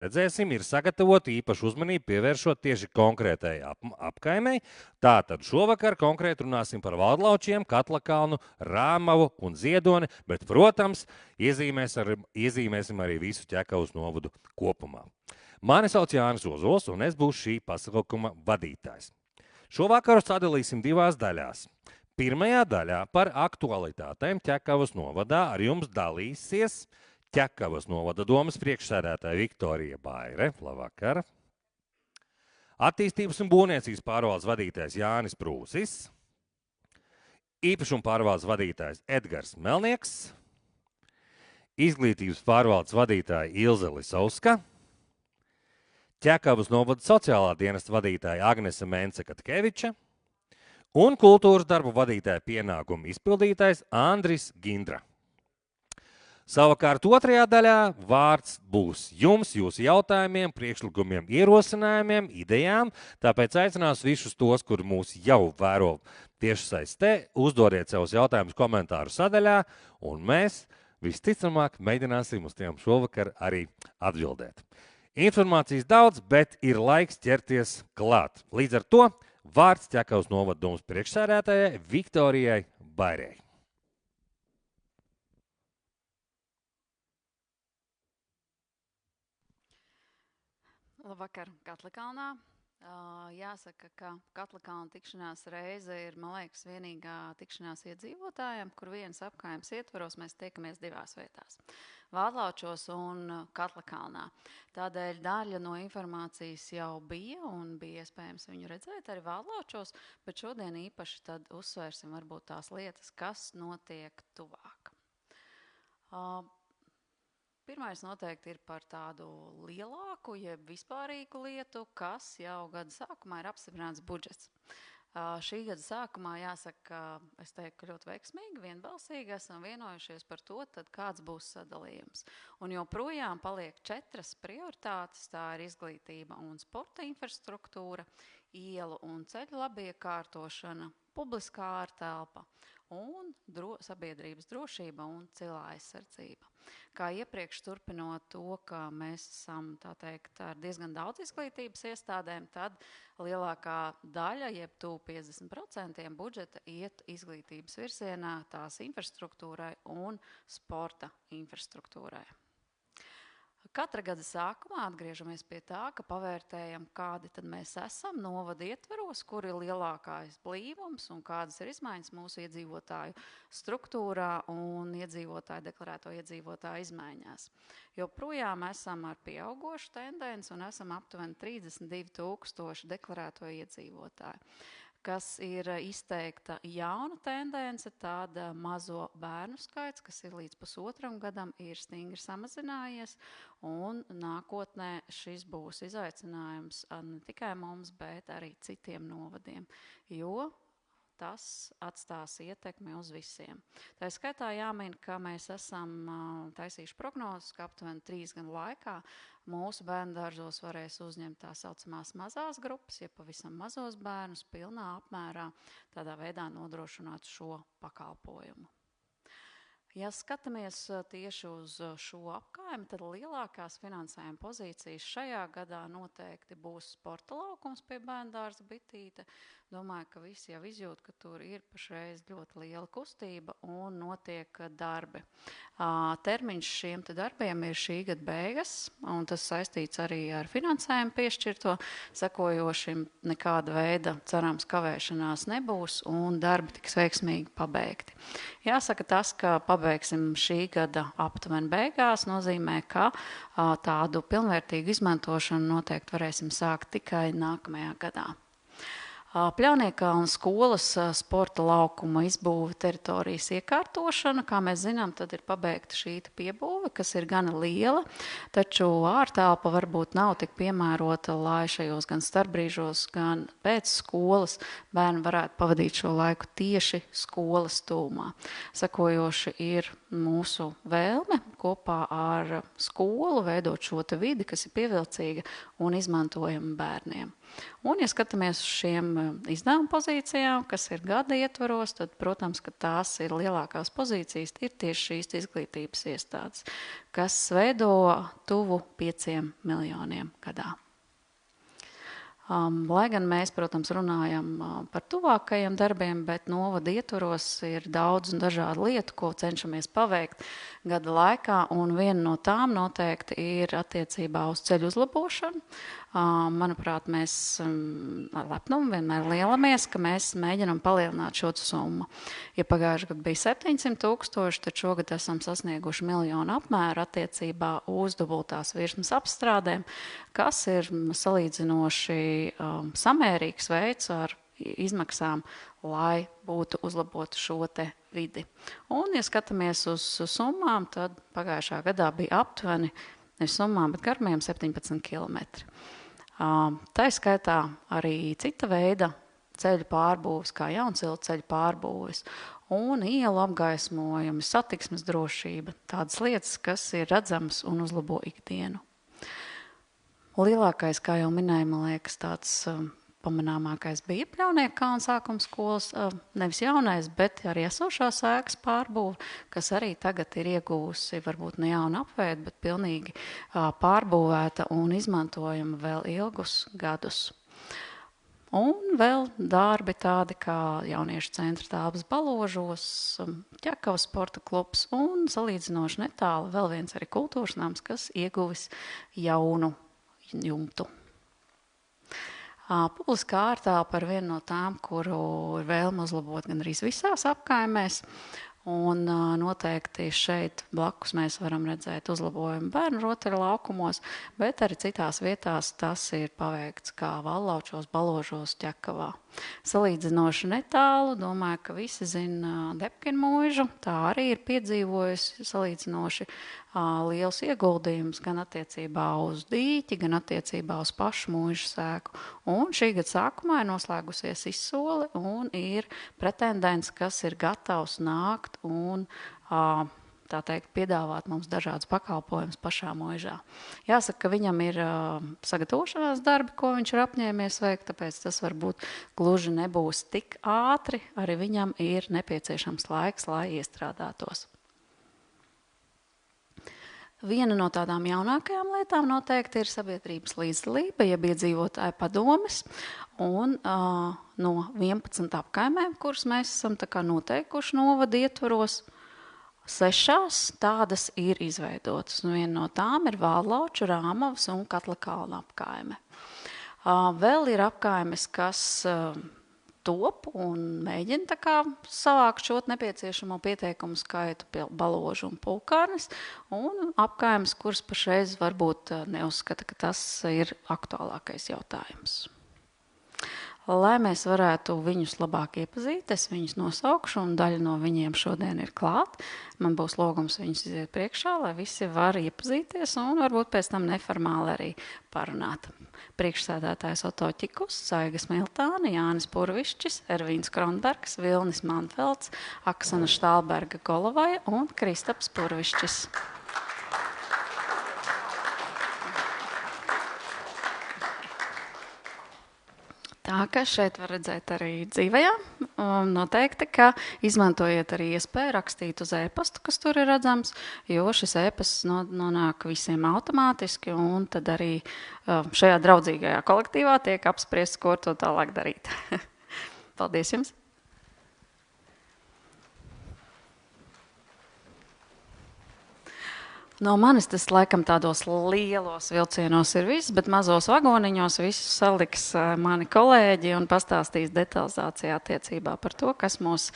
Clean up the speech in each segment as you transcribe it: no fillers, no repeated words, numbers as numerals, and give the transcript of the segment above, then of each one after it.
redzēsim, ir sagatavota īpaša uzmanība pievēršot tieši konkrētai apkaimei. Tātad šovakar konkrēti runāsim par Valdlaučiem, Katlakalnu, Rāmavu un Ziedoni, bet, protams, iezīmēsim arī visu Ķekavas novadu kopumā. Mani sauc Jānis Ozols, un es būšu šī pasākuma vadītājs. Šovakaru sadalīsim divās daļās. Pirmajā daļā par aktualitātēm Ķekavas novadā ar jums dalīsies Ķekavas novada domas priekšsēdētāja Viktorija Baire. Labvakar. Attīstības un būvniecības pārvaldes vadītājs Jānis Prūsis. Īpašuma pārvaldes vadītājs Edgars Melnieks. Izglītības pārvaldes vadītāja Ilze Lisauska. Ķekavas novada sociālā dienesta vadītāja Agnese Mence-Katkeviča. Un kultūras darbu vadītāja pienākumu izpildītājs Andris Gindra. Savukārt otrajā daļā vārds būs jums, jūsu jautājumiem, priekšlikumiem, ierosinājumiem, idejām, tāpēc aicināšu visus tos, kuri mūs jau vēro tiešsaistē, uzdodiet savus jautājumus komentāru sadaļā, un mēs visticamāk mēģināsim uz tiem šovakar arī atbildēt. Informācijas daudz, bet ir laiks ķerties klāt. Līdz ar to vārds Ķekavas novada domas priekšsēdētājai Viktorijai Bairei. Labvakar Katlakalnā. Jāsaka, ka Katlakalna tikšanās reize ir, man liekas, vienīgā tikšanās iedzīvotājiem, kur vienas apkaimes ietvaros mēs tiekamies divās vietās – Valdlaučos un Katlakalnā. Tādēļ daļa no informācijas jau bija un bija iespējams viņu redzēt arī Valdlaučos, bet šodien īpaši tad uzsvērsim varbūt tās lietas, kas notiek tuvāk. Pirmais noteikti ir par tādu lielāku, jeb vispārīgu lietu, kas jau gada sākumā ir apstiprināts budžets. Šī gada sākumā, jāsaka, es teiktu, ļoti veiksmīgi, vienbalsīgi esam vienojušies par to, tad kāds būs sadalījums. Un joprojām paliek 4 prioritātes, tā ir izglītība un sporta infrastruktūra, ielu un ceļu labiekārtošana, publiskā ārtelpa un sabiedrības drošība un cilvēka aizsardzība. Kā iepriekš turpinot to, ka mēs esam, tā teikt, ar diezgan daudz izglītības iestādēm, tad lielākā daļa, jeb tuvu 50% budžeta iet izglītības virzienā, tās infrastruktūrai un sporta infrastruktūrai. Katra gada sākumā atgriežamies pie tā, ka pavērtējam, kādi tad mēs esam novada ietvaros, kur ir lielākais blīvums un kādas ir izmaiņas mūsu iedzīvotāju struktūrā un iedzīvotāju deklarēto iedzīvotāju izmaiņās. Joprojām esam ar pieaugošu tendenci un esam aptuveni 32,000 deklarēto iedzīvotāju. Kas ir izteikta jauna tendence, tāda mazo bērnu skaits, kas ir līdz 1,5 gadam, ir stingri samazinājies, un nākotnē šis būs izaicinājums ne tikai mums, bet arī citiem novadiem, jo tas atstās ietekmi uz visiem. Tā skaitā jāmin, ka mēs esam taisījuši prognozes, ka aptuveni 3 gadu laikā mūsu bērnu dārzos varēs uzņemt tā saucamās mazās grupas, ja pavisam mazos bērnus pilnā apmērā, tādā veidā nodrošināt šo pakalpojumu. Ja skatāmies tieši uz šo apkaimi, tad lielākās finansējuma pozīcijas šajā gadā noteikti būs sporta laukums pie bērndārza Bitīte. Domāju, ka visi jau izjūt, ka tur ir pašreiz ļoti liela kustība un notiek darbi. Termiņš šiem te darbiem ir šī gada beigas, un tas saistīts arī ar finansējumu piešķirto. Sekojošim nekāda veida, cerams, kavēšanās nebūs, un darbi tiks veiksmīgi pabeigti. Jāsaka tas, ka pabeigsim šī gada aptuveni beigās, nozīmē, ka tādu pilnvērtīgu izmantošanu noteikti varēsim sākt tikai nākamajā gadā. Pļauniekkalna skolas sporta laukuma izbūve teritorijas iekārtošana, kā mēs zinām, tad ir pabeigta šī piebūve, kas ir gana liela, taču ārtelpa varbūt nav tik piemērota, lai šajos gan starpbrīžos, gan pēc skolas bērni varētu pavadīt šo laiku tieši skolas tūmā. Sekojoši ir mūsu vēlme kopā ar skolu veidot šo te vidi, kas ir pievilcīga un izmantojama bērniem. Un, ja skatāmies uz šiem izdevuma pozīcijām, kas ir gada ietvaros, tad, protams, ka tās ir lielākās pozīcijas, ir tieši šīs izglītības iestādes, kas veido tuvu 5 miljoniem gadā. Lai gan mēs, protams, runājam par tuvākajiem darbiem, bet novada ietvaros ir daudz un dažādu lietu, ko cenšamies paveikt gada laikā, un viena no tām noteikti ir attiecībā uz ceļu uzlabošanu. Manuprāt, mēs ar lepnumu vienmēr lielamies, ka mēs mēģinam palielināt šo summu. Ja pagājuši gadu bija 700 000, tad šogad esam sasnieguši 1 miljonu apmēru attiecībā uz dubultās virsmas apstrādēm, kas ir salīdzinoši samērīgs veids ar izmaksām, lai būtu uzlabotu šo te vidi. Un, ja skatāmies uz summām, tad pagājušā gadā bija aptuveni, nevis summām, bet garumiem 17 kilometri. Tā skaitā arī cita veida ceļu pārbūves, kā jaunsiltu ceļu pārbūves, un ielu apgaismojumi, satiksmes drošība, tādas lietas, kas ir redzamas un uzlabo ikdienu. Lielākais, kā jau minēju, man liekas, tāds pamanāmākais bija Pļaunieku kalna sākuma skolas, nevis jaunais, bet arī esošās ēkas pārbūve, kas arī tagad ir iegūsi, varbūt ne jaunu apveidu, bet pilnīgi pārbūvēta un izmantojama vēl ilgus gadus. Un vēl darbi tādi kā jauniešu centra telpas Baložos, Ķekavas sporta klubs un salīdzinoši netālu vēl viens arī kultūras nams, kas ieguvis jaunu jumtu. Publiskā ārtelpa par vienu no tām, kuru ir vēlme uzlabot gan arī visās apkaimēs, un noteikti šeit blakus mēs varam redzēt uzlabojumu bērnu rotaļu laukumos, bet arī citās vietās tas ir paveikts kā Vallaučos, Baložos, Ķekavā. Salīdzinoši netālu, domāju, ka visi zina Debkina mūžu, tā arī ir piedzīvojusi salīdzinoši liels ieguldījums gan attiecībā uz dīķi, gan attiecībā uz pašu mūžu sēku. Un šī gada sākumā ir noslēgusies izsole un ir pretendents, kas ir gatavs nākt un tā teikt, piedāvāt mums dažādas pakalpojumus pašā mūžā. Jāsaka, ka viņam ir sagatavošanās darbi, ko viņš ir apņēmies veikt, tāpēc tas varbūt gluži nebūs tik ātri, arī viņam ir nepieciešams laiks, lai iestrādātos. Viena no tādām jaunākajām lietām noteikti ir sabiedrības līdzdalība, jeb iedzīvotāju padomes, un no 11 apkaimēm, kuras mēs esam tā kā noteikuši novada ietvaros, 6 tādas ir izveidotas. Un viena no tām ir Vallauču, Rāmavas un Katlakalna apkaime. Vēl ir apkaimes, kas top un mēģina tā kā savākt šo nepieciešamo pieteikumu skaitu pie Baložu un Pulkārnes, un apkaimes, kuras pašreiz varbūt neuzskata, ka tas ir aktuālākais jautājums. Lai mēs varētu viņus labāk iepazīt, es viņus nosaukšu, un daļa no viņiem šodien ir klāt. Man būs lūgums viņus iziet priekšā, lai visi var iepazīties un varbūt pēc tam neformāli arī parunāt. Priekšsēdētājs Oto Ķikus, Saiga Smiltāne, Jānis Purvišķis, Ervīns Kronbergs, Vilnis Manfelds, Aksana Štālberga Golovaja un Kristaps Purvišķis. Tā, ka šeit var redzēt arī dzīvajā. Noteikti, ka izmantojiet arī iespēju rakstīt uz e-pastu, kas tur ir redzams, jo šis e-pasts nonāk visiem automātiski, un tad arī šajā draudzīgajā kolektīvā tiek apspriests, ko ar to tālāk darīt. Paldies jums! No manis tas laikam tādos lielos vilcienos ir viss, bet mazos vagoniņos visus saliks mani kolēģi un pastāstīs detalizācijā attiecībā par to, kas mūs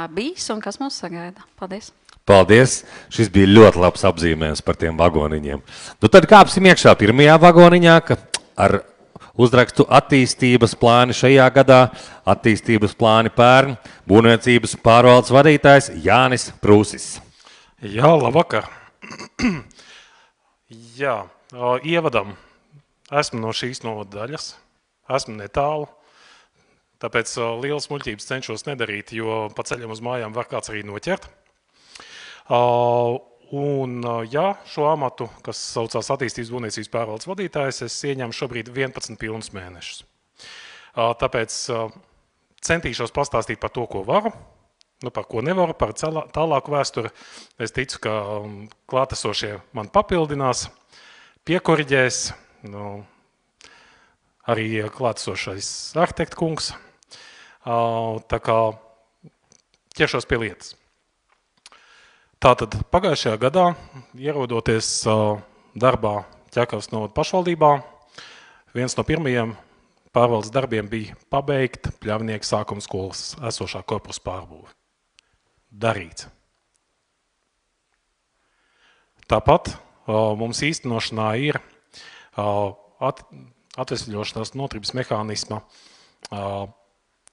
bijis un kas mūs sagaida. Paldies! Paldies! Šis bija ļoti labs apzīmējums par tiem vagoniņiem. Nu tad kāpsim iekšā pirmajā vagoniņā, ka ar uzrakstu attīstības plāni šajā gadā, attīstības plāni pērn, būvniecības pārvaldes vadītājs Jānis Prūsis. Jā, labvakar! Jā, ievadam. Esmu no šīs novada daļas, esmu netālu, tāpēc lielas muļķības cenšos nedarīt, jo pa ceļam uz mājām var kāds arī noķert. Un, jā, šo amatu, kas saucās attīstības būvniecības pārvaldes vadītājs, es ieņemu šobrīd 11 pilnus mēnešus. Tāpēc centīšos pastāstīt par to, ko varu, par ko nevaru, par tālāku vēsturi. Es ticu, ka klātesošie man papildinās, piekoriģēs, arī klātesošais arhitekta kungs. Tā kā ķeršos pie lietas. Tātad pagājušajā gadā, ierodoties darbā Ķekavas novada pašvaldībā, viens no pirmajiem pārvaldes darbiem bija pabeigt Pļavnieku sākuma skolas esošā korpusa pārbūve. Darīts. Tāpat mums īstenošanā ir atvesļošanās noturības mehānisma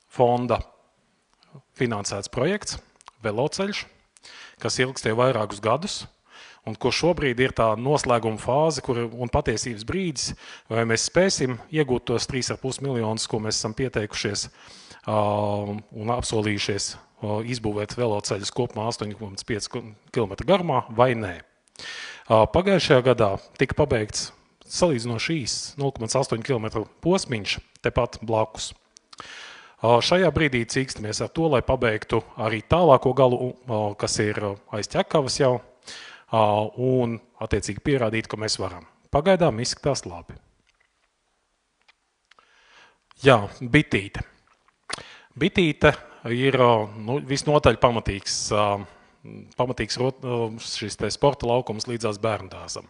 fonda finansēts projekts Veloceļš, kas ilgst jau vairākus gadus, un kur šobrīd ir tā noslēguma fāze un patiesības brīdis, vai mēs spēsim iegūt tos 3,5 miljonus, ko mēs esam pieteikušies un apsolījušies izbūvēt veloceļus kopumā 8,5 km garumā, vai nē. Pagājušajā gadā tika pabeigts salīdzinoši īss 0,8 km posmiņš tepat blakus. Šajā brīdī cīkstamies ar to, lai pabeigtu arī tālāko galu, kas ir aiz Ķekavas jau, un attiecīgi pierādīt, ka mēs varam. Pagaidām izskatās labi. Jā, bitīte. Bitīte ir visnotaļ pamatīgs šis te sporta laukums līdzās bērndāzam.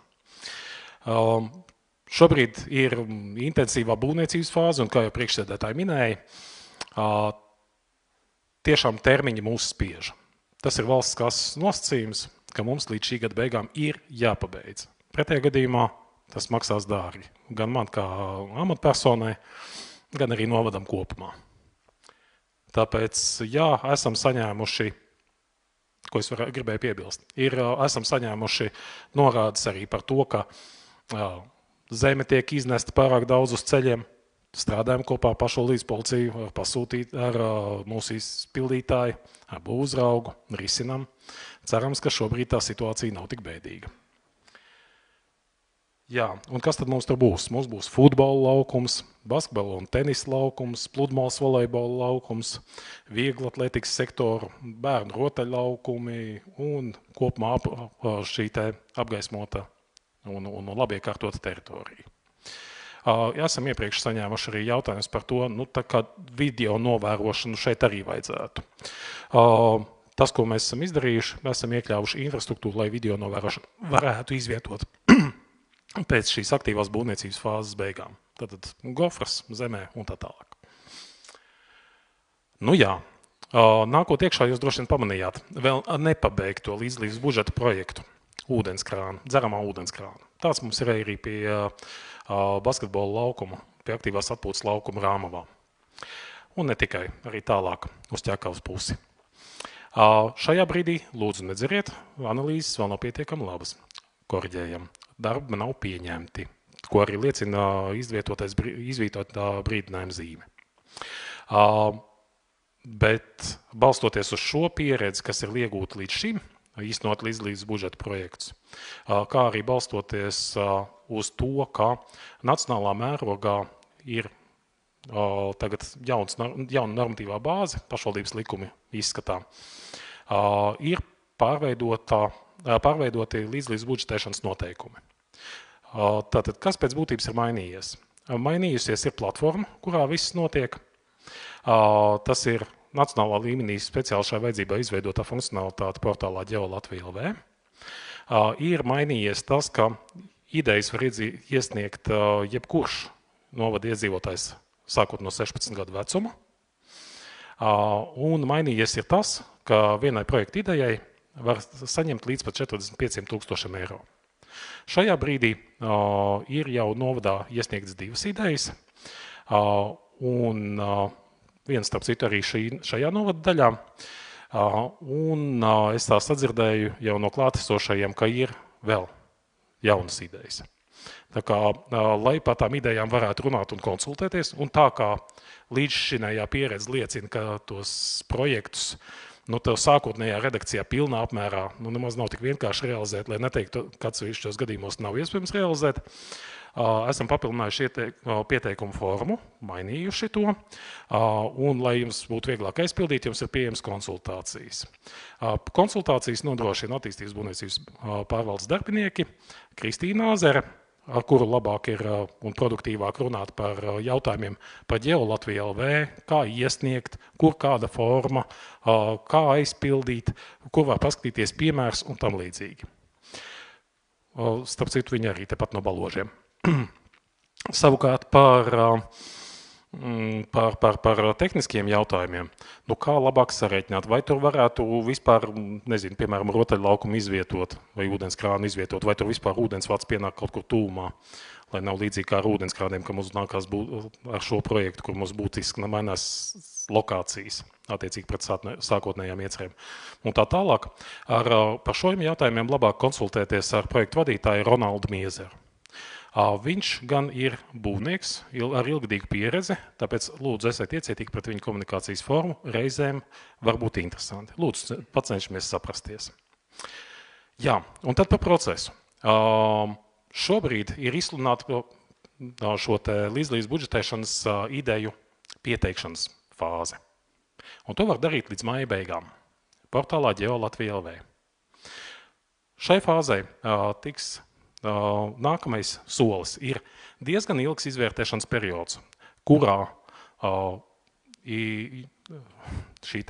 Šobrīd ir intensīvā būvniecības fāze, un kā jau priekšsēdētāji minēja, tiešām termiņi mūs spiež. Tas ir valsts kases nosacījums, ka mums līdz šī gada beigām ir jāpabeidz. Pretējā gadījumā tas maksās dārgi. Gan man kā amatpersonai, gan arī novadam kopumā. Tāpēc, jā, esam saņēmuši, ko es gribēju piebilst, esam saņēmuši norādes arī par to, ka zeme tiek iznesta pārāk daudz uz ceļiem. Strādājam kopā pašvaldības policiju, ar mūsu izpildītāju, ar būvuzraugu, risinam. Cerams, ka šobrīd tā situācija nav tik bēdīga. Jā, un kas tad mums tur būs? Mums būs futbola laukums, basketbola un tenisa laukums, pludmales volejbola laukums, viegla atletikas sektoru, bērnu rotaļlaukumi un kopumā šī te apgaismota un labi iekārtota teritorija. Esam iepriekš saņēmuši arī jautājumus par to, tā kā video novērošanu šeit arī vajadzētu. Tas, ko mēs esam izdarījuši, mēs esam iekļāvuši infrastruktūru, lai video novērošanu varētu izvietot pēc šīs aktīvās būvniecības fāzes beigām. Tātad gofras, zemē un tā tālāk. Jā, nākot iekšā jūs droši vien pamanījāt vēl nepabeigto līdzlības budžeta projektu ūdenskrānu, dzeramā ūdenskrānu. Tāds mums ir arī pie basketbola laukuma, pie aktīvās atpūtas laukuma Rāmavā. Un ne tikai, arī tālāk uz Ķekavas pusi. Šajā brīdī, lūdzu nedzeriet, analīzes vēl nav pietiekami labas. Korģējam. Darbi nav pieņemti, ko arī liecina izvietotā brīdinājuma zīme. Bet balstoties uz šo pieredzi, kas ir iegūta līdz šim, īstenot līdzlības budžeta projekts, kā arī balstoties uz to, ka nacionālā mērogā ir tagad jauna normatīvā bāze, pašvaldības likumi izskatā, ir pārveidoti līdzlības budžetēšanas noteikumi. Tātad, kas pēc būtības ir mainījies? Mainījusies ir platforma, kurā viss notiek. Tas ir nacionālā līmenī speciāli šai vajadzībai izveidotā funkcionalitāte portālā Ģeolatvija LV. Ir mainījies tas, ka idejas var iesniegt jebkurš novada iedzīvotājs sākot no 16 gadu vecuma. Un mainījies ir tas, ka vienai projekta idejai var saņemt līdz pat 45 000 eiro. Šajā brīdī ir jau novadā iesniegtas 2 idejas, un viens, starp citu, arī šajā novada daļā. Un es tā sadzirdēju jau no klātesošajiem, ka ir vēl jaunas idejas. Tā kā, lai par tām idejām varētu runāt un konsultēties, un tā kā līdzšinējā pieredze liecina, ka tos projektus to sākotnējā redakcijā pilnā apmērā nemaz nav tik vienkārši realizēt, lai neteiktu, ka atsevišķos gadījumos nav iespējams realizēt. Esam papildinājuši pieteikumu formu, mainījuši to, un, lai jums būtu vieglāk aizpildīt, jums ir pieejams konsultācijas. Konsultācijas nodrošina attīstības būvniecības pārvaldes darbinieki Kristīna Āzere, ar kuru labāk ir un produktīvāk runāt par jautājumiem par Geolatvija LV, kā iesniegt, kur kāda forma, kā aizpildīt, kur var paskatīties piemērs un tam līdzīgi. Starp citu, viņi arī tepat no Baložiem. Savukārt par tehniskiem jautājumiem, kā labāk sareiķināt, vai tur varētu vispār, nezinu, piemēram, rotaļlaukumu izvietot, vai ūdenskrānu izvietot, vai tur vispār ūdensvads pienāk kaut kur tūmā, lai nav līdzīgi kā ar ūdenskrāniem, ka mums nākās ar šo projektu, kur mums būtiski mainās lokācijas, attiecīgi pret sākotnējām iecerēm. Un tā tālāk, par šiem jautājumiem labāk konsultēties ar projektu vadītāju Ronaldu Miezeru. Viņš gan ir būvnieks ar ilgadīgu pieredzi, tāpēc lūdzu esiet iecietīgi pret viņa komunikācijas formu, reizēm var būt interesanti. Lūdzu, pacenšamies saprasties. Jā, un tad par procesu. Šobrīd ir izsludināta šo līdzdalības budžetēšanas ideju pieteikšanas fāze. Un to var darīt līdz maija beigām. Portālā Geolatvija LV. Šai fāzei tiks nākamais solis ir diezgan ilgs izvērtēšanas periods, kurā šī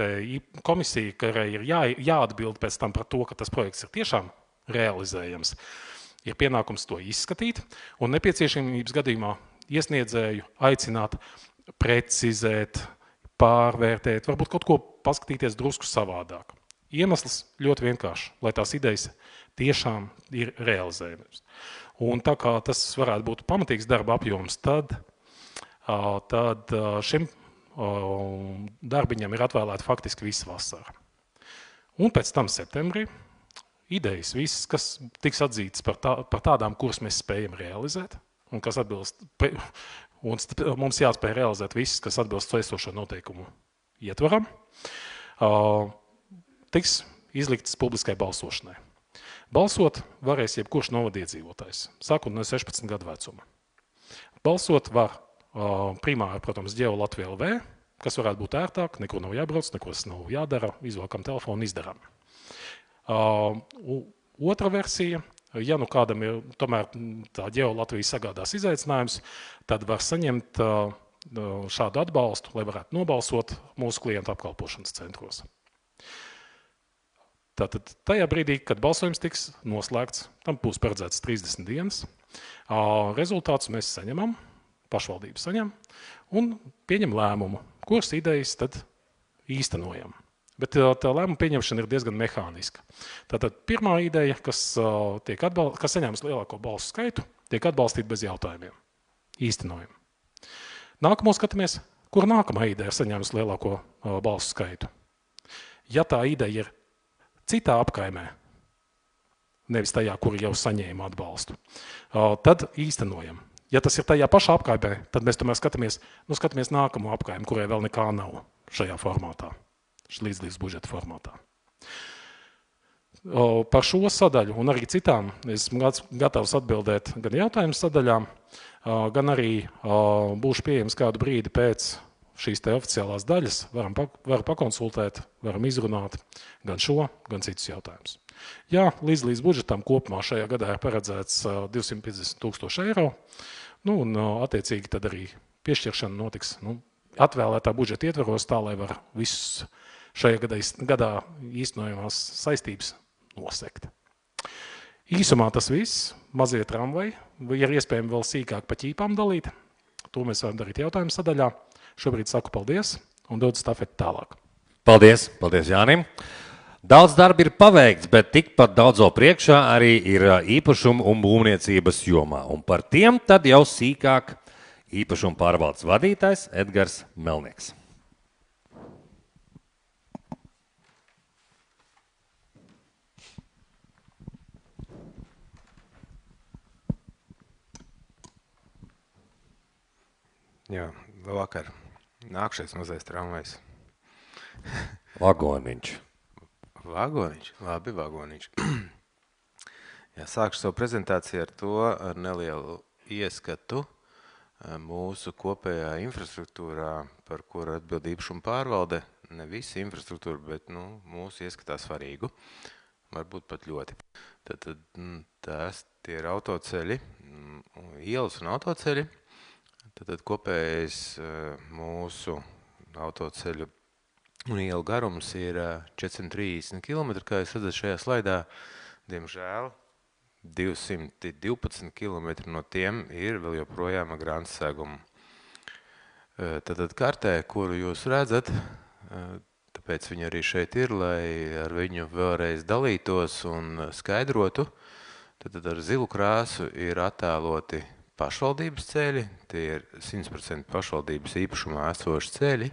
komisija, kurai ir jāatbild pēc tam par to, ka tas projekts ir tiešām realizējams, ir pienākums to izskatīt un nepieciešamības gadījumā iesniedzēju aicināt precizēt, pārvērtēt, varbūt kaut ko paskatīties drusku savādāk. Iemesls ļoti vienkārši, lai tās idejas tiešām ir realizējums. Un tā kā tas varētu būt pamatīgs darba apjoms, tad šim darbiņam ir atvēlēta faktiski visa vasara. Un pēc tam septembrī idejas visas, kas tiks atzītas par tādām, kuras mēs spējam realizēt, un kas atbilst, un mums jāspēj realizēt visas, kas atbilst esošo noteikumu ietvaram, tiks izliktas publiskai balsošanai. Balsot varēs jebkurš novadiedzīvotājs, sākot no 16 gadu vecuma. Balsot var primāri, protams, Geolatvija LV, kas varētu būt ērtāk, nekur nav jābrauc, nekas nav jādara, izvākam telefonu, izdarām. Otra versija, ja nu kādam ir tomēr tā Geolatvija sagādās izaicinājums, tad var saņemt šādu atbalstu, lai varētu nobalsot mūsu klientu apkalpošanas centros. Tātad tajā brīdī, kad balsojums tiks noslēgts, tam būs paredzēts 30 dienas, rezultātus mēs saņemam, pašvaldības saņem un pieņem lēmumu, kuras idejas tad īstenojam. Bet tā lēmuma pieņemšana ir diezgan mehāniska. Tātad pirmā ideja, kas saņēmas lielāko balsu skaitu, tiek atbalstīta bez jautājumiem. Īstenojam. Nākamo skatāmies, kur nākamā ideja saņēmas lielāko balsu skaitu. Ja tā ideja ir citā apkaimē, nevis tajā, kur jau saņēma atbalstu, tad īstenojam. Ja tas ir tajā pašā apkaimē, tad mēs tomēr skatāmies nākamo apkaimi, kurai vēl nekā nav šajā formātā, līdzdalības budžeta formātā. Par šo sadaļu un arī citām esmu gatavs atbildēt gan jautājumu sadaļām, gan arī būšu pieejams kādu brīdi pēc šīs te oficiālās daļas, varam pakonsultēt, varam izrunāt gan šo, gan citus jautājumus. Jā, līdzdalības budžetam kopumā šajā gadā ir paredzēts 250 000 eiro, un attiecīgi tad arī piešķiršana notiks atvēlētā budžeta ietvaros tā, lai var visus šajā gadā īstenojamās saistības nosegt. Īsumā tas viss, mazie tramvaji, ir iespējami vēl sīkāk pa ķīpām dalīt, to mēs varam darīt jautājumu sadaļā. Šobrīd saku paldies un dodu stafeti tālāk. Paldies Jānim. Daudz darba ir paveikts, bet tikpat daudzo priekšā arī ir īpašumu un būvniecības jomā. Un par tiem tad jau sīkāk īpašumu pārvaldes vadītājs Edgars Melnieks. Jā, labvakar. Nākšais mazais tramvajs. Vagoniņš. Vagoniņš, labi, vagoniņš. Jā, sākšu savu prezentāciju ar nelielu ieskatu mūsu kopējā infrastruktūrā, par kuru atbild īpašuma pārvalde. Ne visi infrastruktūra, bet mūsu ieskatā svarīgu. Varbūt pat ļoti. Tad tie ir autoceļi, ielas un autoceļi. Tad kopējais mūsu autoceļu un ielu garums ir 430 km, kā jūs redzat šajā slaidā. Diemžēl 212 km no tiem ir vēl joprojām ar grāntu segumu. Tad kartē, kuru jūs redzat, tāpēc viņi arī šeit ir, lai ar viņu vēlreiz dalītos un skaidrotu. Tad ar zilu krāsu ir attēloti pašvaldības ceļi, tie ir 100% pašvaldības īpašumā esoši ceļi,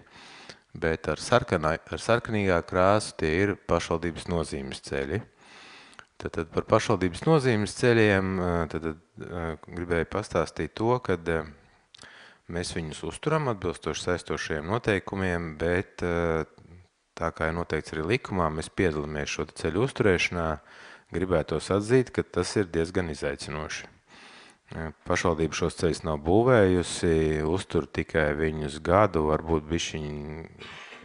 bet ar sarkanīgā krāsu tie ir pašvaldības nozīmes ceļi. Tad par pašvaldības nozīmes ceļiem gribēju pastāstīt to, kad mēs viņus uzturam atbilstoši saistošajiem noteikumiem, bet tā kā ir noteikts arī likumā, mēs piedalāmies šo ceļu uzturēšanā, gribētos atzīt, ka tas ir diezgan izaicinoši. Pašvaldība šos ceļus nav būvējusi, uztur tikai viņus gadu, varbūt bišķiņ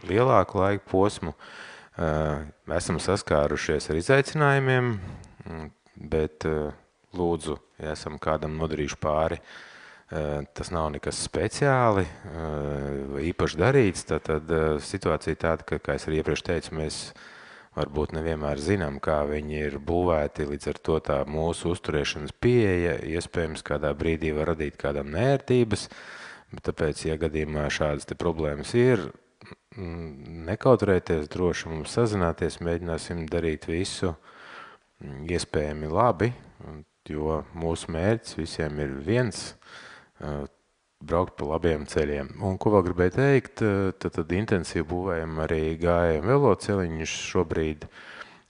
lielāku laiku posmu. Esam saskārušies ar izaicinājumiem, bet lūdzu, ja esam kādam nodarījuši pāri, tas nav nekas speciāli, īpaši darīts, tad situācija tāda, ka, kā es arī iepriekš teicu, mēs varbūt nevienmēr zinām, kā viņi ir būvēti, līdz ar to tā mūsu uzturēšanas pieeja, iespējams, kādā brīdī var radīt kādam nērtības, bet tāpēc, ja gadījumā šādas te problēmas ir, nekautrēties, droši mums sazināties, mēģināsim darīt visu iespējami labi, jo mūsu mērķis visiem ir viens, braukt pa labiem ceļiem. Un ko vēl gribēju teikt, tad intensīvi būvējam arī gājiem veloceliņus. Šobrīd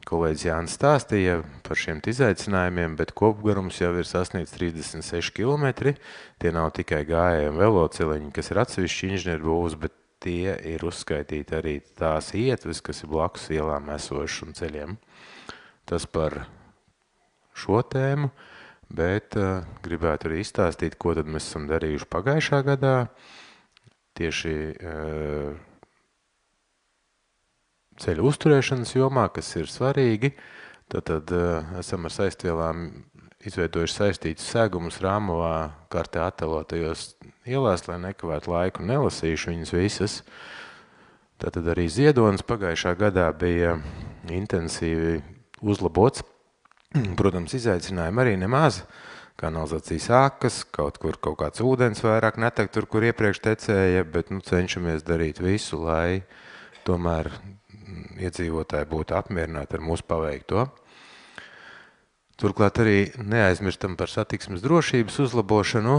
kolēģis Jānis stāstīja par šiem izaicinājumiem, bet kopgarums jau ir sasniegts 36 km. Tie nav tikai gājiem veloceliņi, kas ir atsevišķi inženierbūvs, bet tie ir uzskaitīti arī tās ietves, kas ir blakus ielām esošas un ceļiem. Tas par šo tēmu. Bet gribētu arī izstāstīt, ko tad mēs esam darījuši pagājušā gadā. Tieši ceļu uzturēšanas jomā, kas ir svarīgi, tad esam ar saistvielām izveidojuši saistītus segumus Rāmavā kartē attēlotajos ielās, lai nekavētu laiku nelasīšu viņas visas. Tad arī Ziedonis pagājušā gadā bija intensīvi uzlabots. Protams, izaicinājumi arī nemaz, kanalizācijas ākas, kaut kāds ūdens vairāk netek tur, kur iepriekš tecēja, bet cenšamies darīt visu, lai tomēr iedzīvotāji būtu apmierināti ar mūsu paveikto. Turklāt arī neaizmirstam par satiksmes drošības uzlabošanu.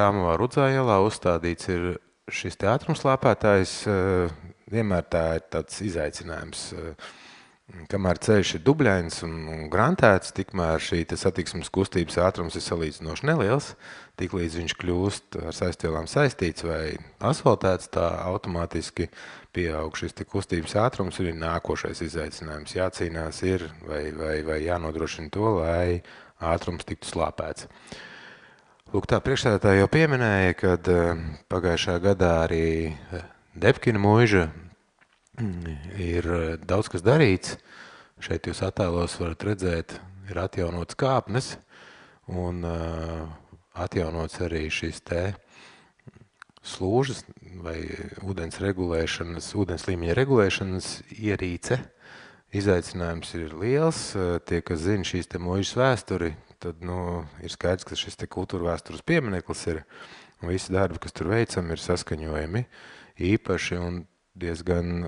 Rāmavā Rudzā ielā uzstādīts ir šis te ātrumslāpētājs, vienmēr tā ir tāds izaicinājums. Kamēr ceļš ir dubļains un grantēts, tikmēr šī satiksmes kustības ātrums ir salīdzinoši neliels. Tiklīdz viņš kļūst ar saistvielām saistīts vai asfaltēts, tā automātiski pieaug šis kustības ātrums un ir nākošais izaicinājums. Jācīnās ir vai jānodrošina to, lai ātrums tiktu slāpēts. Lūk, tā priekšsēdētāja jau pieminēja, kad pagājušā gadā arī Debkina mūža ir daudz kas darīts. Šeit jūs attēlos varat redzēt, ir atjaunots kāpnes un atjaunots arī šīs te slūžas vai ūdens līmeņa regulēšanas ierīce. Izaicinājums ir liels. Tie, kas zina šīs te mūžas vēsturi, tad ir skaidrs, ka šis te kultūra vēstures piemineklis ir un visi darbi, kas tur veicam, ir saskaņojami īpaši un diezgan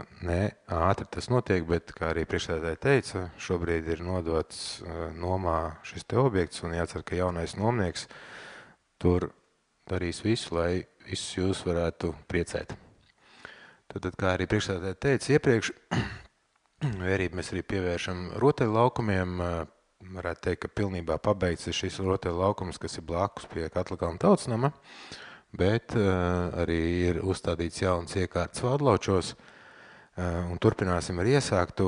ātri tas notiek, bet, kā arī priekšsēdētāji teica, šobrīd ir nodots nomā šis te objekts un jācer, ka jaunais nomnieks tur darīs visu, lai visus jūs varētu priecēt. Tad, kā arī priekšsēdētāji teica iepriekš, vērību mēs arī pievēršam rotaļu laukumiem. Varētu teikt, ka pilnībā pabeigts ir šis rotaļu laukums, kas ir blakus pie Katlakalna tautsnama. Bet arī ir uzstādīts jauns iekārtas Vādlaučos un turpināsim ar iesākto.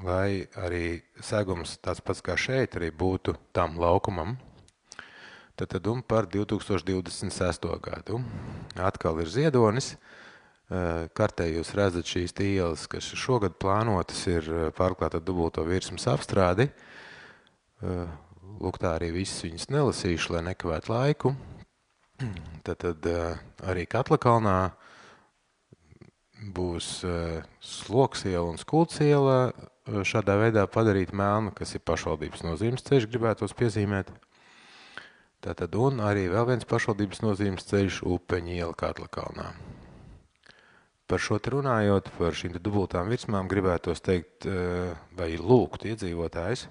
lai arī segums tāds pats kā šeit arī būtu tam laukumam. Tad un par 2026. gadu. Atkal ir Ziedonis. Kartē jūs redzat šīs ielas, kas šogad plānotas, ir pārklāta dubulto virsmas apstrādi. Lūk, tā arī viss viņas nelasīšu, lai nekavētu laiku. Tad arī Katlakalnā būs Sloks iela un Skults iela šādā veidā padarīt melnu, kas ir pašvaldības nozīmes ceļš, gribētos piezīmēt. Tātad un arī vēl viens pašvaldības nozīmes ceļš Upeņa iela Katlakalnā. Par šo te runājot, par šīm dubultām virsmām gribētos teikt, vai lūgt iedzīvotājs,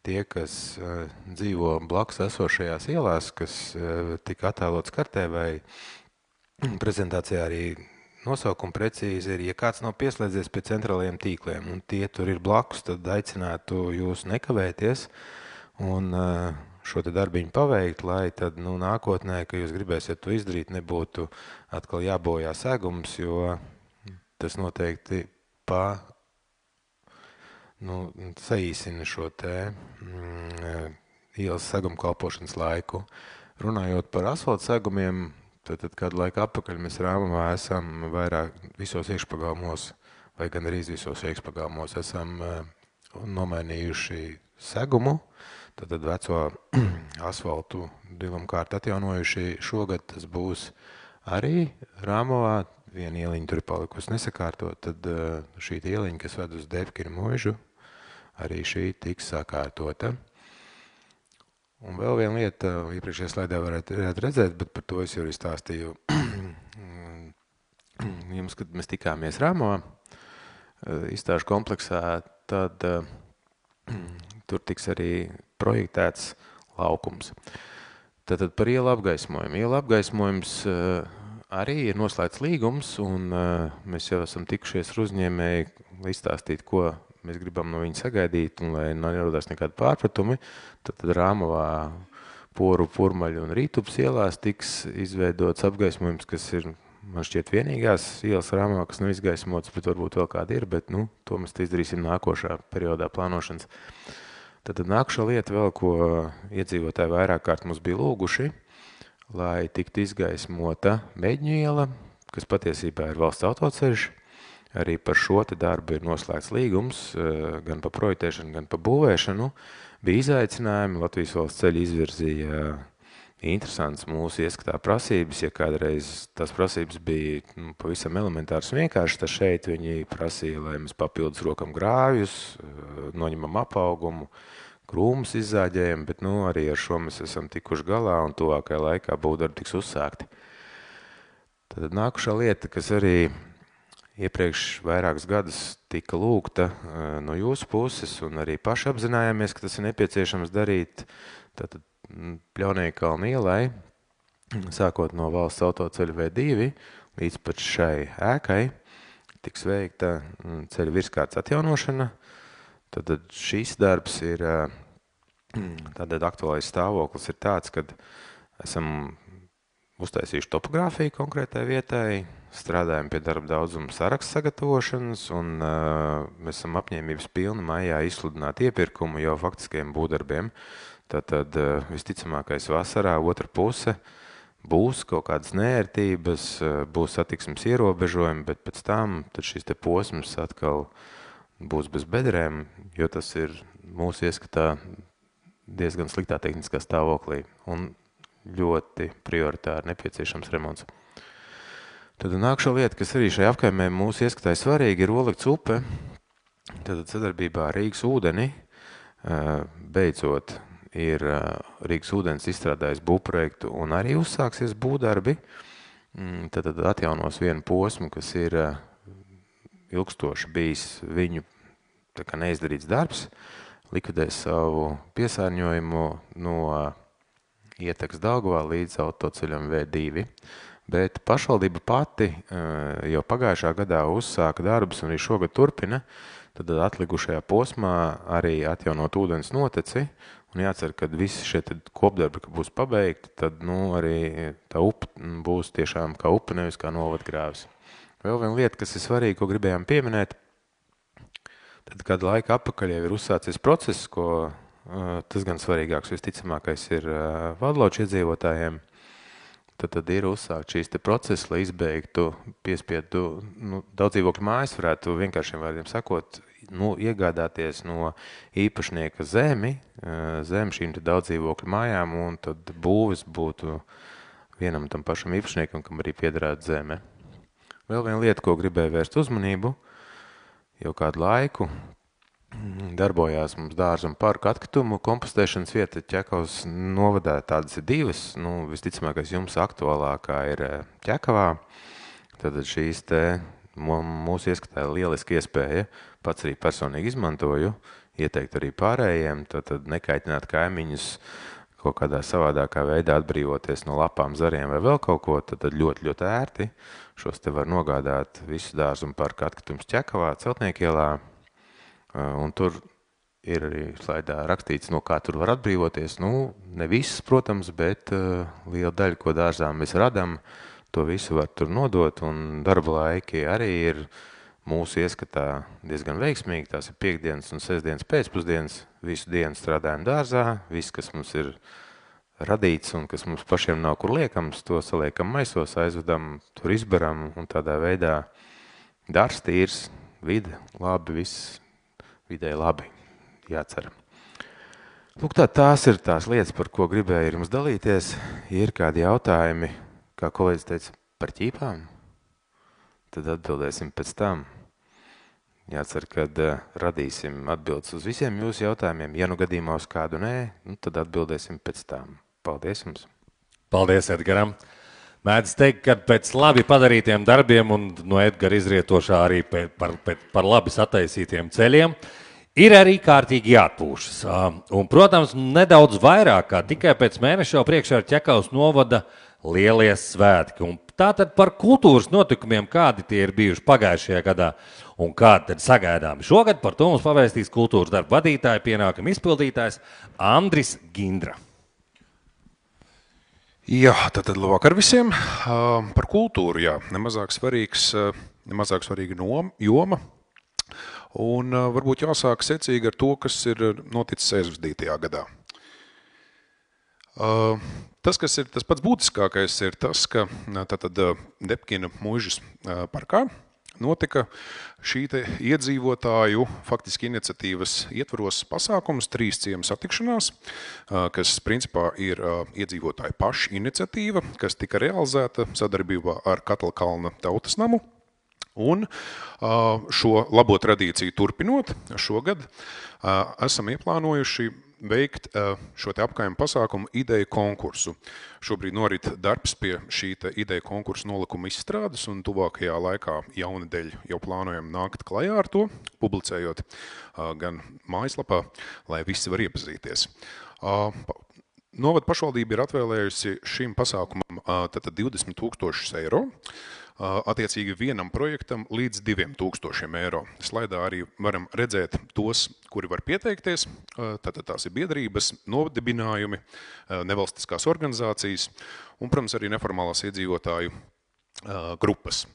tie, kas dzīvo blakus esošajās ielās, kas tika attēlots kartē vai prezentācijā arī nosaukumi precīzi ir, ja kāds nav pieslēdzies pie centrālajiem tīkliem un tie tur ir blakus, tad aicinātu jūs nekavēties un šo te darbiņu paveikt, lai tad nākotnē, ka jūs gribēsiet to izdarīt, nebūtu atkal jābojā segums, jo tas noteikti saīsina šo te ielas seguma kalpošanas laiku. Runājot par asfalta segumiem, tad kādu laiku atpakaļ mēs Rāmavā esam vairāk visos iekšpagalmos, vai gan arī visos iekšpagalmos esam nomainījuši segumu, tad veco asfaltu divam kārt atjaunojuši. Šogad tas būs arī Rāmavā, viena ieliņa tur ir palikusi nesakārtot, tad šī ieliņa, kas ved uz Devkinu mūžu, arī šī tiks sakārtota. Un vēl viena lieta, iepriekšējā slaidā varētu redzēt, bet par to es jau izstāstīju jums, kad mēs tikāmies Rāmavā, izstāžu kompleksā, tad tur tiks arī projektēts laukums. Tātad par ielu apgaismojumu. Ielu apgaismojums arī ir noslēgts līgums, un mēs jau esam tikušies ar uzņēmēju, lai izstāstīt, ko mēs gribam no viņa sagaidīt, un lai nerodās nekādi pārpratumi. Tad Rāmavā, Poru, Purmaļu un Rītups ielās tiks izveidots apgaismojums, kas ir, man šķiet, vienīgās ielas Rāmavā, kas nav izgaismotas, bet varbūt vēl kādi ir, bet to mēs izdarīsim nākošā periodā plānošanas. Tad nākušā lieta vēl, ko iedzīvotāji vairāk kārt mums bija lūguši, lai tiktu izgaismota Meģņu iela, kas patiesībā ir valsts autoceļš. Arī par šo te darbu ir noslēgts līgums, gan par projektēšanu, gan par būvēšanu. Bija izaicinājumi, Latvijas valsts ceļi izvirzīja interesants mūsu ieskatā prasības, ja kādreiz tās prasības bija pavisam elementārs un vienkārši, tad šeit viņi prasīja, lai mēs papildus rokam grāvjus, noņemam apaugumu, krūmus izzāģējam, bet arī ar šo mēs esam tikuši galā un tuvākajā laikā būvdarbi tiks uzsākti. Tad nākušā lieta, kas arī iepriekš vairākus gadus tika lūgta no jūsu puses un arī paši apzinājāmies, ka tas ir nepieciešams darīt, tātad Pļauniekalna ielai, sākot no valsts autoceļa V2 līdz pat šai ēkai, tiks veikta ceļa virskārtas atjaunošana. Tad šīs darbs ir, tātad aktuālais stāvoklis ir tāds, kad esam uztaisījuši topogrāfiju konkrētai vietai, strādājam pie darba daudzuma saraksta sagatavošanas un mēs esam apņēmības pilni maijā izsludināt iepirkumu jau faktiskajiem būvdarbiem. Tātad visticamākais vasarā otra puse būs kaut kādas neērtības, būs satiksmes ierobežojumi, bet pēc tam tad šis te posms atkal būs bez bedrēm, jo tas ir mūsu ieskatā diezgan sliktā tehniskā stāvoklī un ļoti prioritāri nepieciešams remonts. Tad nākšā lieta, kas arī šai apkaimē mūsu ieskatā ir svarīga, ir Olikts upe. Tad sadarbībā ar Rīgas ūdeni beidzot ir Rīgas ūdens izstrādājis būvprojektu un arī uzsāksies būvdarbi. Tad atjaunos vienu posmu, kas ir ilgstoši bijis viņu neizdarīts darbs, likvidēs savu piesārņojumu no ietekas Daugavā līdz autoceļam V2. Bet pašvaldība pati jau pagājušā gadā uzsāka darbus un arī šogad turpina, tad atlikušajā posmā arī atjaunot ūdens noteci. Un jācer, ka visi šie kopdarbi, ka būs pabeigti, tad arī tā upe būs tiešām kā upe, nevis kā novadgrāvis. Vēl viena lieta, kas ir svarīga, ko gribējām pieminēt, Tad kādu laiku atpakaļ jau ir uzsācies process, ko tas gan svarīgāks, visticamākais ir Vādlauču iedzīvotājiem. Tad ir uzsākt šīs te procesi, lai izbeigtu piespiedu daudz dzīvokļu mājas, varētu vienkāršiem vārdiem sakot, iegādāties no īpašnieka zem šīm te daudz dzīvokļu mājām, un tad būvis būtu vienam tam pašam īpašniekam, kam arī piederētu zeme. Vēl viena lieta, ko gribēju vērst uzmanību, jau kādu laiku darbojās mums dārza un parku atkritumu kompostēšanas vieta Ķekavas novadā. Tādas ir divas, visticamākais jums aktuālākā ir Ķekavā. Tad šīs te mūsu ieskatā lieliski iespēja, pats arī personīgi izmantoju, ieteikt arī pārējiem, tad nekaitināt kaimiņus kaut kādā savādākā veidā atbrīvoties no lapām, zariem vai vēl kaut ko, tad ļoti, ļoti ērti. Šos te var nogādāt visu dārza un parku atkritumus Ķekavā, Celtniekielā. Un tur ir arī slaidā rakstīts, no kā tur var atbrīvoties. Ne visas, protams, bet liela daļa, ko dārzā mēs radam, to visu var tur nodot, un darba laiki arī ir mūsu ieskatā diezgan veiksmīgi. Tās ir piekdienas un sestdienas pēcpusdienas, visu dienu strādājam dārzā, viss, kas mums ir radīts un kas mums pašiem nav kur liekams, to saliekam maisos, aizvedam, tur izbaram, un tādā veidā dārzs tīrs, vide, labi, viss vidēji labi, jācer. Lūk, tās ir tās lietas, par ko gribēju ar jums dalīties. Ja ir kādi jautājumi, kā kolēģis teica, par ķīpām, tad atbildēsim pēc tam. Jācer, kad radīsim atbildes uz visiem jūsu jautājumiem. Ja gadījumā uz kādu nē, tad atbildēsim pēc tam. Paldies jums! Paldies, Edgaram! Mēdz teikt, ka pēc labi padarītiem darbiem un no Edgara izrietošā arī par labi sataisītiem ceļiem ir arī kārtīgi jāatpūšas. Un, protams, nedaudz vairāk kā tikai pēc mēneša jau priekšā ir Ķekavas novada lielie svētki. Un tātad par kultūras notikumiem, kādi tie ir bijuši pagājušajā gadā un kādi tad sagaidāmi šogad, par to mums pavēstīs kultūras darba vadītāja, pienākuma izpildītājs Andris Gindra. Jā, tad labvakar visiem. Par kultūru, jā, nemazāk svarīga joma. Un varbūt jāsāk secīgi ar to, kas ir noticis aizvadītajā gadā. Tas, kas ir tas pats būtiskākais, ir tas, ka tātad Debkina muižas parkā notika šī te iedzīvotāju faktiski iniciatīvas ietvaros pasākums, 3 ciemu satikšanās, kas principā ir iedzīvotāju pašu iniciatīva, kas tika realizēta sadarbībā ar Katlkalna tautas namu. Un šo labo tradīciju turpinot, šogad esam ieplānojuši veikt šo te apkaimu pasākumu ideju konkursu. Šobrīd norit darbs pie šī te ideju konkursu nolikuma izstrādes, un tuvākajā laikā jaunedēļ jau plānojam nākt klajā ar to, publicējot gan mājaslapā, lai visi var iepazīties. Novada pašvaldība ir atvēlējusi šim pasākumam 20 000 eiro. Attiecīgi vienam projektam līdz 2000 eiro. Slaidā arī varam redzēt tos, kuri var pieteikties. Tātad tās ir biedrības, novadibinājumi, nevalstiskās organizācijas un, protams, arī neformālās iedzīvotāju grupas.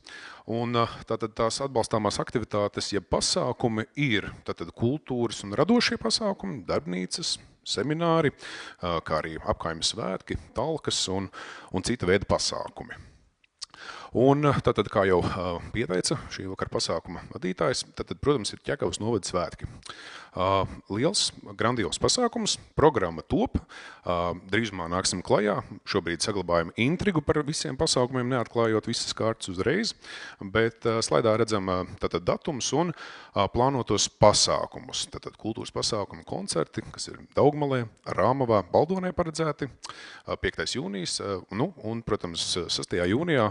Un tātad tās atbalstāmās aktivitātes, ja pasākumi ir tātad kultūras un radošie pasākumi, darbnīcas, semināri, kā arī apkaimes svētki, talkas un cita veida pasākumi. Un tātad, kā jau pieteica šī vakar pasākuma vadītājs, tātad, protams, ir Ķekavas novada svētki. Liels, grandios pasākums, programma top, drīzumā nāksim klajā, šobrīd saglabājam intrigu par visiem pasākumiem, neatklājot visas kārtas uzreiz, bet slaidā redzam tātad datums un plānotos pasākumus. Tātad kultūras pasākumu koncerti, kas ir Daugmalē, Rāmavā, Baldonē paredzēti, 5. jūnijas, un, protams, 6. jūnijā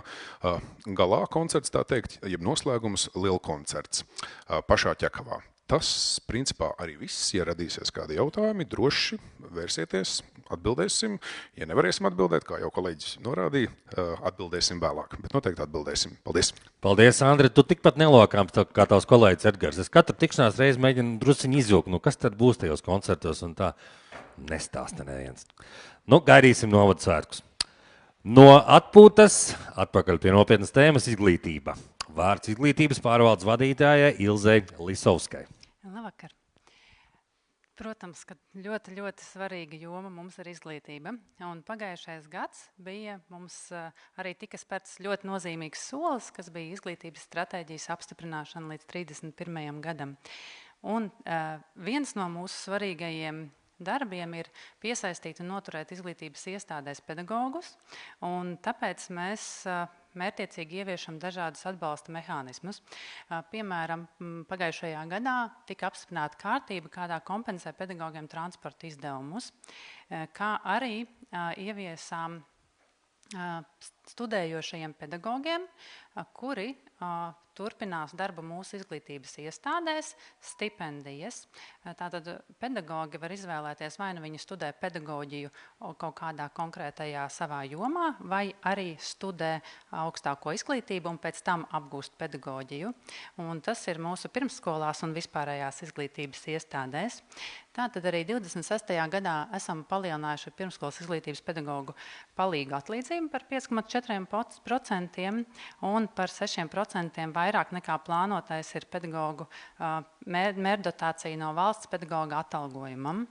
galā koncerts, tā teikt, jeb noslēgums lielkoncerts pašā Ķekavā. Tas, principā, arī viss, ja radīsies kādi jautājumi, droši vērsieties, atbildēsim. Ja nevarēsim atbildēt, kā jau kolēģis norādīja, atbildēsim vēlāk, bet noteikti atbildēsim. Paldies! Paldies, Andri! Tu tikpat nelokāms kā tavs kolēģis Edgars. Es katru tikšanās reizi mēģinu drusciņu izvilkt, kas tad būs tajos koncertos un tā nestāsta neviens. Gaidīsim novada svētkus. No atpūtas atpakaļ pie nopietnas tēmas izglītība. Vārds izglītības pārvaldes vadītājai Ilzei Lisovskai. Labvakar. Protams, ka ļoti, ļoti svarīga joma mums ir izglītība. Un pagājušais gads bija mums arī tika spērts ļoti nozīmīgs solis, kas bija izglītības stratēģijas apstiprināšana līdz 31. gadam. Un viens no mūsu svarīgajiem darbiem ir piesaistīt un noturēt izglītības iestādēs pedagogus, un tāpēc mēs mērķiecīgi ieviešam dažādus atbalsta mehānismus. Piemēram, pagājušajā gadā tika apstiprināta kārtība, kādā kompensē pedagogiem transporta izdevumus, kā arī ieviesām studējošajiem pedagogiem, kuri turpinās darbu mūsu izglītības iestādēs, stipendijas. Tātad pedagogi var izvēlēties, vai nu viņi studē pedagoģiju kaut kādā konkrētajā savā jomā, vai arī studē augstāko izglītību un pēc tam apgūst pedagoģiju. Un tas ir mūsu pirmsskolās un vispārējās izglītības iestādēs. Tātad arī 26. gadā esam palielinājuši pirmsskolas izglītības pedagogu palīgu atlīdzību par 5,4% un par 6% vairāk nekā plānotais ir pedagogu mērdotācija no valsts pedagoga atalgojumam.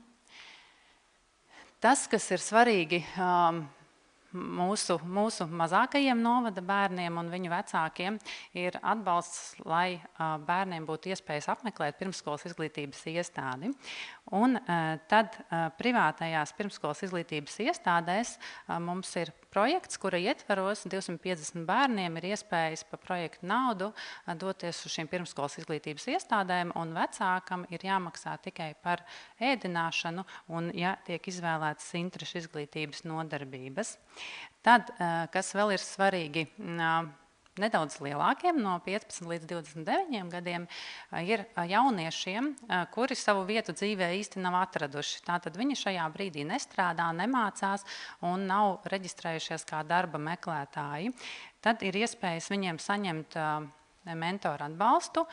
Tas, kas ir svarīgi mūsu mazākajiem novada bērniem un viņu vecākiem, ir atbalsts, lai bērniem būtu iespējas apmeklēt pirmsskolas izglītības iestādi. Un tad privātajās pirmsskolas izglītības iestādēs mums ir projekts, kura ietvaros 250 bērniem ir iespējas pa projektu naudu doties uz šīm pirmsskolas izglītības iestādēm, un vecākam ir jāmaksā tikai par ēdināšanu un, ja tiek izvēlētas interešu izglītības nodarbības. Tad, kas vēl ir svarīgi, nedaudz lielākiem, no 15 līdz 29 gadiem, ir jauniešiem, kuri savu vietu dzīvē īsti nav atraduši. Tātad viņi šajā brīdī nestrādā, nemācās un nav reģistrējušies kā darba meklētāji. Tad ir iespējas viņiem saņemt mentoru atbalstu,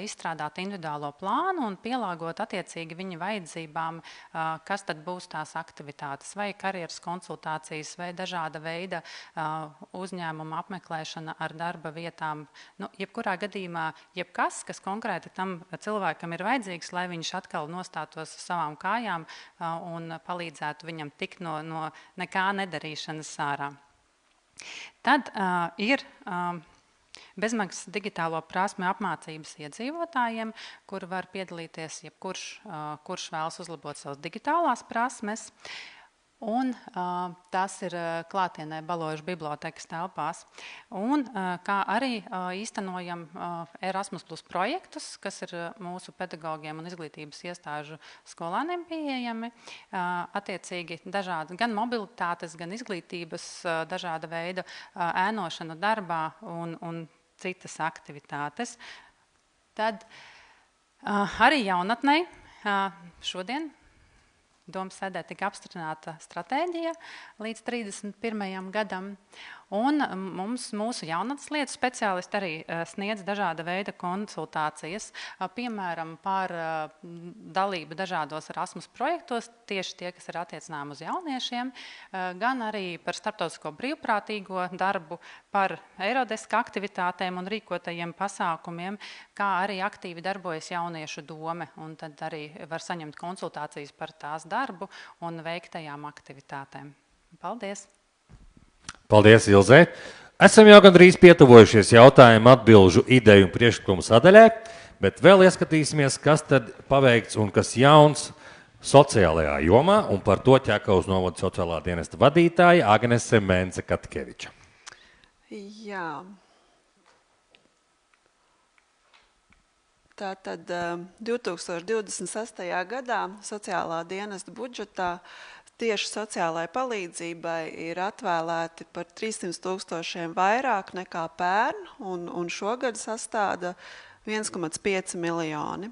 izstrādāt individuālo plānu un pielāgot attiecīgi viņa vajadzībām, kas tad būs tās aktivitātes, vai karjeras konsultācijas, vai dažāda veida uzņēmuma apmeklēšana ar darba vietām. Jebkurā gadījumā, jebkas, kas konkrēti tam cilvēkam ir vajadzīgs, lai viņš atkal nostātos uz savām kājām un palīdzētu viņam tikt no nekā nedarīšanas ārā. Tad ir bezmaksas digitālo prasmi apmācības iedzīvotājiem, kur var piedalīties jebkurš, kurš vēlas uzlabot savas digitālās prasmes. Un tas ir klātienē Baložu bibliotekas telpās. Un kā arī īstenojam Erasmus Plus projektus, kas ir mūsu pedagogiem un izglītības iestāžu skolāniem pieejami. Attiecīgi dažādi gan mobilitātes, gan izglītības dažāda veida ēnošana darbā un citas aktivitātes. Tad arī jaunatnei šodien Domas sēdē tika apstiprināta stratēģija līdz 31. gadam, un mūsu jaunatnes lietu speciālisti arī sniedz dažāda veida konsultācijas, piemēram, par dalību dažādos Erasmus projektos, tieši tie, kas ir attiecinājumi uz jauniešiem, gan arī par starptautisko brīvprātīgo darbu, par Eirodeska aktivitātēm un rīkotajiem pasākumiem, kā arī aktīvi darbojas jauniešu dome, un tad arī var saņemt konsultācijas par tās darbu un veiktajām aktivitātēm. Paldies! Paldies, Ilzē! Esam jau gandrīz pietuvojušies jautājumu, atbilžu, ideju un priekšlikumu sadaļai, bet vēl ieskatīsimies, kas tad paveikts un kas jauns sociālajā jomā, un par to Ķekavas novada sociālā dienesta vadītāja Agnese Mence-Katkeviča. Jā. Tātad 2026. gadā sociālā dienesta budžetā tieši sociālai palīdzībai ir atvēlēti par 300 000 vairāk nekā pērn, un šogad sastāda 1,5 miljoni.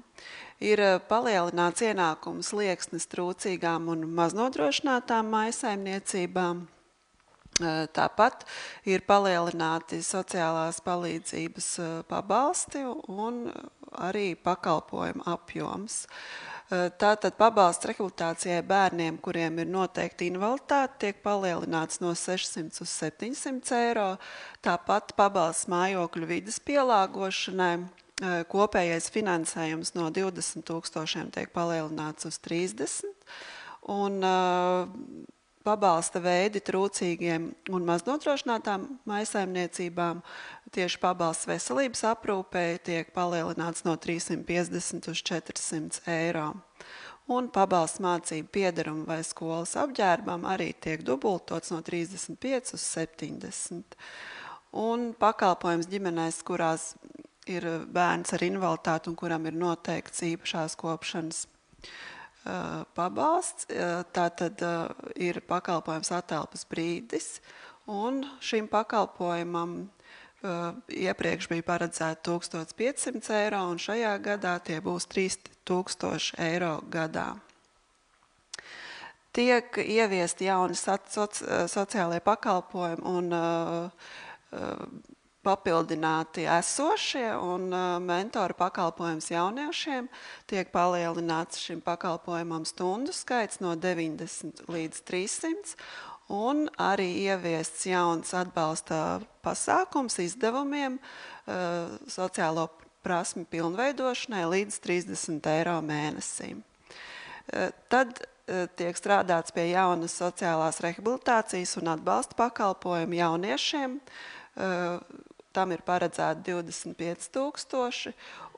Ir palielināts ienākumu slieksnis trūcīgām un maznodrošinātām mājsaimniecībām. Tāpat ir palielināti sociālās palīdzības pabalsti un arī pakalpojumu apjoms. Tātad pabalsts rehabilitācijai bērniem, kuriem ir noteikti invaliditāte, tiek palielināts no 600 uz 700 eiro. Tāpat pabalsts mājokļu vides pielāgošanai kopējais finansējums no 20 000 tiek palielināts uz 30, un pabalsta veidi trūcīgiem un maznodrošinātām maisaimniecībām, tieši pabalsts veselības aprūpē tiek palielināts no 350 uz 400 eiro. Un pabalsts mācību piederumu vai skolas apģērbam arī tiek dubultots no 35 uz 70. Un pakalpojums ģimenēs, kurās ir bērns ar invaliditāti un kuram ir noteikts īpašās kopšanas pabalsts, tātad ir pakalpojums atelpas brīdis, un šim pakalpojumam iepriekš bija paredzēta 1500 eiro, un šajā gadā tie būs 3000 eiro gadā. Tiek ieviesti jauni sociālie pakalpojumi un papildināti esošie, un mentoru pakalpojums jauniešiem tiek palielināts šim pakalpojumam stundu skaits no 90 līdz 300, un arī ieviests jauns atbalsta pasākums izdevumiem sociālo prasmi pilnveidošanai līdz 30 eiro mēnesī. Tad tiek strādāts pie jaunas sociālās rehabilitācijas un atbalsta pakalpojumu jauniešiem. Tam ir paredzēti 25 000,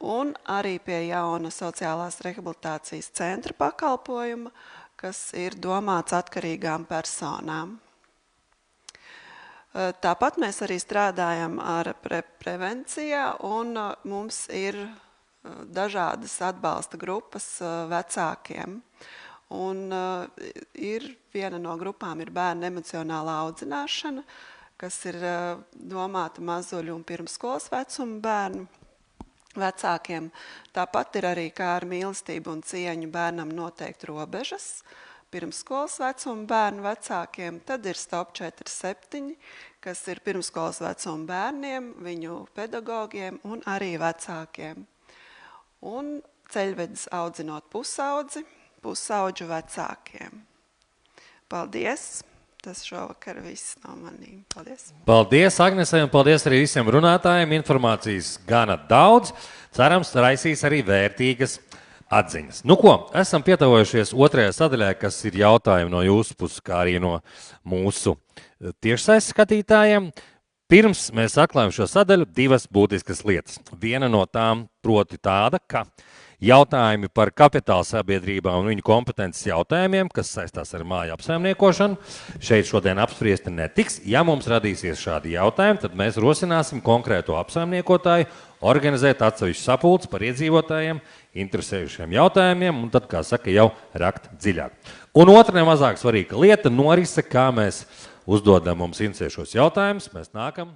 un arī pie jauna sociālās rehabilitācijas centra pakalpojuma, kas ir domāts atkarīgām personām. Tāpat mēs arī strādājam ar prevencijā, un mums ir dažādas atbalsta grupas vecākiem. Un viena no grupām ir bērnu emocionālā audzināšana, kas ir domāta mazuļu un pirmskolas vecuma bērnu vecākiem. Tāpat ir arī kā ar mīlestību un cieņu bērnam noteikti robežas pirmskolas vecuma bērnu vecākiem. Tad ir Stop 47, kas ir pirmskolas vecuma bērniem, viņu pedagogiem un arī vecākiem. Un ceļvedis audzinot pusaudžu vecākiem. Paldies! Tas šovakar viss no manīm. Paldies! Paldies Agnesei un paldies arī visiem runātājiem. Informācijas gana daudz. Cerams, raisīs arī vērtīgas atziņas. Nu ko, esam pietavojušies otrajā sadaļā, kas ir jautājumi no jūsu puses, kā arī no mūsu tiešsaistes skatītājiem. Pirms mēs atklājam šo sadaļu, divas būtiskas lietas. Viena no tām proti tāda, ka jautājumi par kapitāla sabiedrībām un viņu kompetences jautājumiem, kas saistās ar māju apsaimniekošanu, šeit šodien apspriesti netiks. Ja mums radīsies šādi jautājumi, tad mēs rosināsim konkrēto apsaimniekotāju organizēt atsevišķu sapulci par iedzīvotājiem, interesējušiem jautājumiem, un tad, kā saka, jau rakt dziļāk. Un otra nemazāk svarīga lieta norise, kā mēs uzdodam mums interesējušos jautājumus. Mēs nākam.